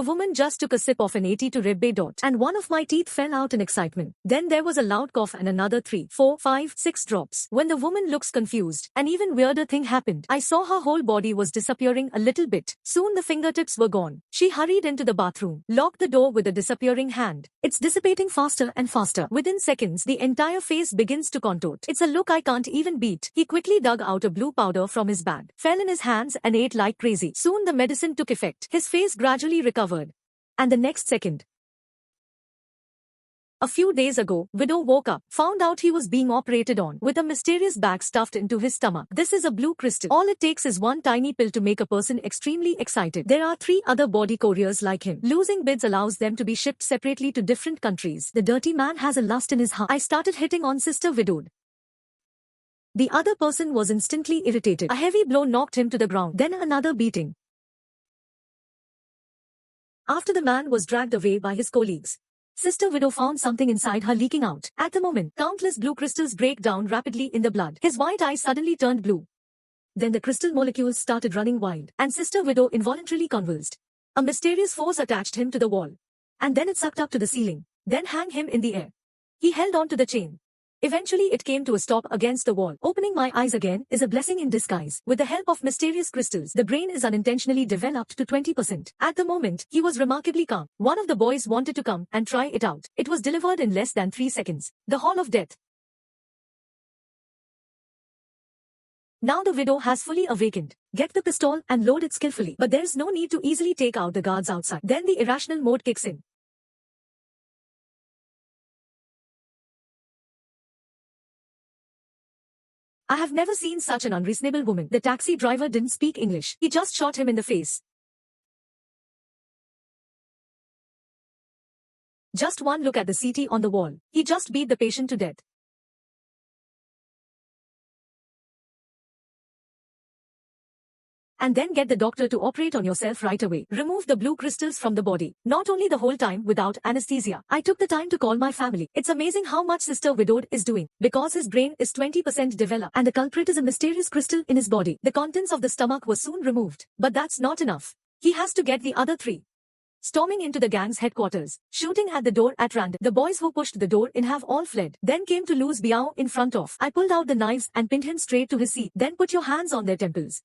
A woman just took a sip of an 80 to Rebbe dot, and one of my teeth fell out in excitement. Then there was a loud cough and another 3, 4, 5, 6 drops. When the woman looks confused, an even weirder thing happened. I saw her whole body was disappearing a little bit. Soon the fingertips were gone. She hurried into the bathroom, locked the door with a disappearing hand. It's dissipating faster and faster. Within seconds, the entire face begins to contort. It's a look I can't even beat. He quickly dug out a blue powder from his bag, fell in his hands and ate like crazy. Soon the medicine took effect. His face gradually recovered. And the next second, a few days ago, Widow woke up, found out he was being operated on with a mysterious bag stuffed into his stomach. This is a blue crystal. All it takes is one tiny pill to make a person extremely excited. There are 3 other body couriers like him. Losing bids allows them to be shipped separately to different countries. The dirty man has a lust in his heart. I started hitting on Sister Widowed. The other person was instantly irritated. A heavy blow knocked him to the ground, then another beating. After the man was dragged away by his colleagues, Sister Widow found something inside her leaking out. At the moment, countless blue crystals break down rapidly in the blood. His white eyes suddenly turned blue. Then the crystal molecules started running wild, and Sister Widow involuntarily convulsed. A mysterious force attached him to the wall, and then it sucked up to the ceiling, then hung him in the air. He held on to the chain. Eventually it came to a stop against the wall. Opening my eyes again is a blessing in disguise. With the help of mysterious crystals, the brain is unintentionally developed to 20%. At the moment, he was remarkably calm. One of the boys wanted to come and try it out. It was delivered in less than 3 seconds. The Hall of Death. Now the widow has fully awakened. Get the pistol and load it skillfully. But there's no need to easily take out the guards outside. Then the irrational mode kicks in. I have never seen such an unreasonable woman. The taxi driver didn't speak English. He just shot him in the face. Just one look at the CT on the wall. He just beat the patient to death. And then get the doctor to operate on yourself right away. Remove the blue crystals from the body. Not only the whole time without anesthesia. I took the time to call my family. It's amazing how much Sister Widowed is doing. Because his brain is 20% developed and the culprit is a mysterious crystal in his body. The contents of the stomach were soon removed. But that's not enough. He has to get the other 3. Storming into the gang's headquarters, shooting at the door at random. The boys who pushed the door in have all fled. Then came to lose Biao in front of. I pulled out the knives and pinned him straight to his seat. Then put your hands on their temples.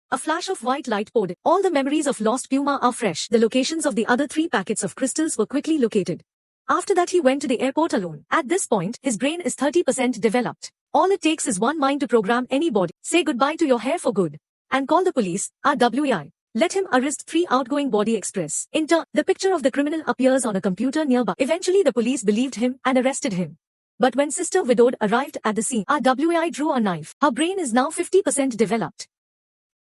A flash of white light poured. All the memories of lost Puma are fresh. The locations of the other 3 packets of crystals were quickly located. After that he went to the airport alone. At this point, his brain is 30% developed. All it takes is one mind to program anybody. Say goodbye to your hair for good. And call the police, RWI. Let him arrest 3 outgoing body express. In turn, the picture of the criminal appears on a computer nearby. Eventually the police believed him and arrested him. But when Sister Widowed arrived at the scene, RWI drew a knife. Her brain is now 50% developed.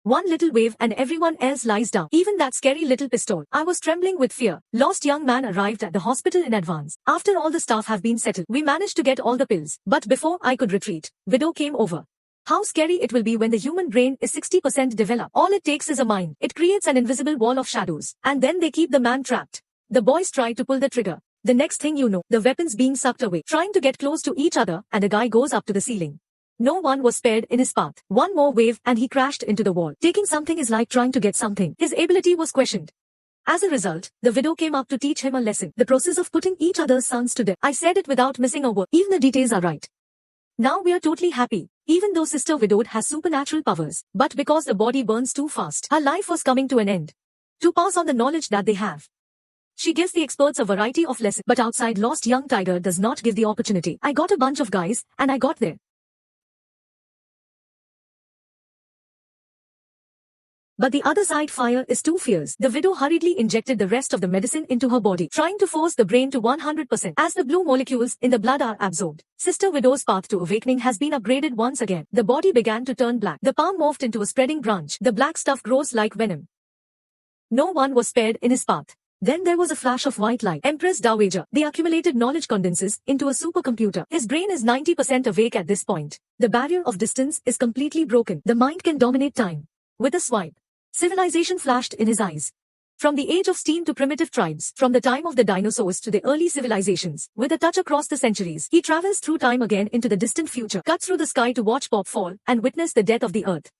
One little wave and everyone else lies down. Even that scary little pistol. I was trembling with fear. Lost young man arrived at the hospital in advance. After all the staff have been settled, we managed to get all the pills. But before I could retreat, Widow came over. How scary it will be when the human brain is 60% developed. All it takes is a mind. It creates an invisible wall of shadows. And then they keep the man trapped. The boys try to pull the trigger. The next thing you know, the weapons being sucked away. Trying to get close to each other, and a guy goes up to the ceiling. No one was spared in his path. One more wave and he crashed into the wall. Taking something is like trying to get something. His ability was questioned. As a result, the widow came up to teach him a lesson. The process of putting each other's sons to death. I said it without missing a word. Even the details are right. Now we are totally happy. Even though Sister Widowed has supernatural powers. But because the body burns too fast, her life was coming to an end. To pass on the knowledge that they have. She gives the experts a variety of lessons. But outside Lost Young Tiger does not give the opportunity. I got a bunch of guys, and I got there. But the other side fire is too fierce. The widow hurriedly injected the rest of the medicine into her body, trying to force the brain to 100%. As the blue molecules in the blood are absorbed, Sister Widow's path to awakening has been upgraded once again. The body began to turn black. The palm morphed into a spreading branch. The black stuff grows like venom. No one was spared in his path. Then there was a flash of white light. Empress Dowager. The accumulated knowledge condenses into a supercomputer. His brain is 90% awake at this point. The barrier of distance is completely broken. The mind can dominate time. With a swipe, civilization flashed in his eyes. From the age of steam to primitive tribes, from the time of the dinosaurs to the early civilizations, with a touch across the centuries, he travels through time again into the distant future, cuts through the sky to watch Pop fall, and witness the death of the earth.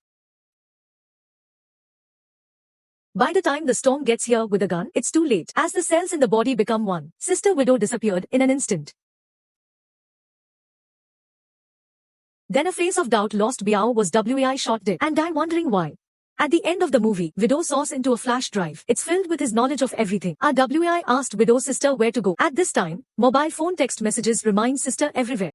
By the time the storm gets here with a gun, it's too late, as the cells in the body become one. Sister Widow disappeared in an instant. Then a face of doubt lost Biao was WAI shot dead, and I'm wondering why. At the end of the movie, Widow source into a flash drive. It's filled with his knowledge of everything. Our WAI asked Widow's sister where to go. At this time, mobile phone text messages remind sister everywhere.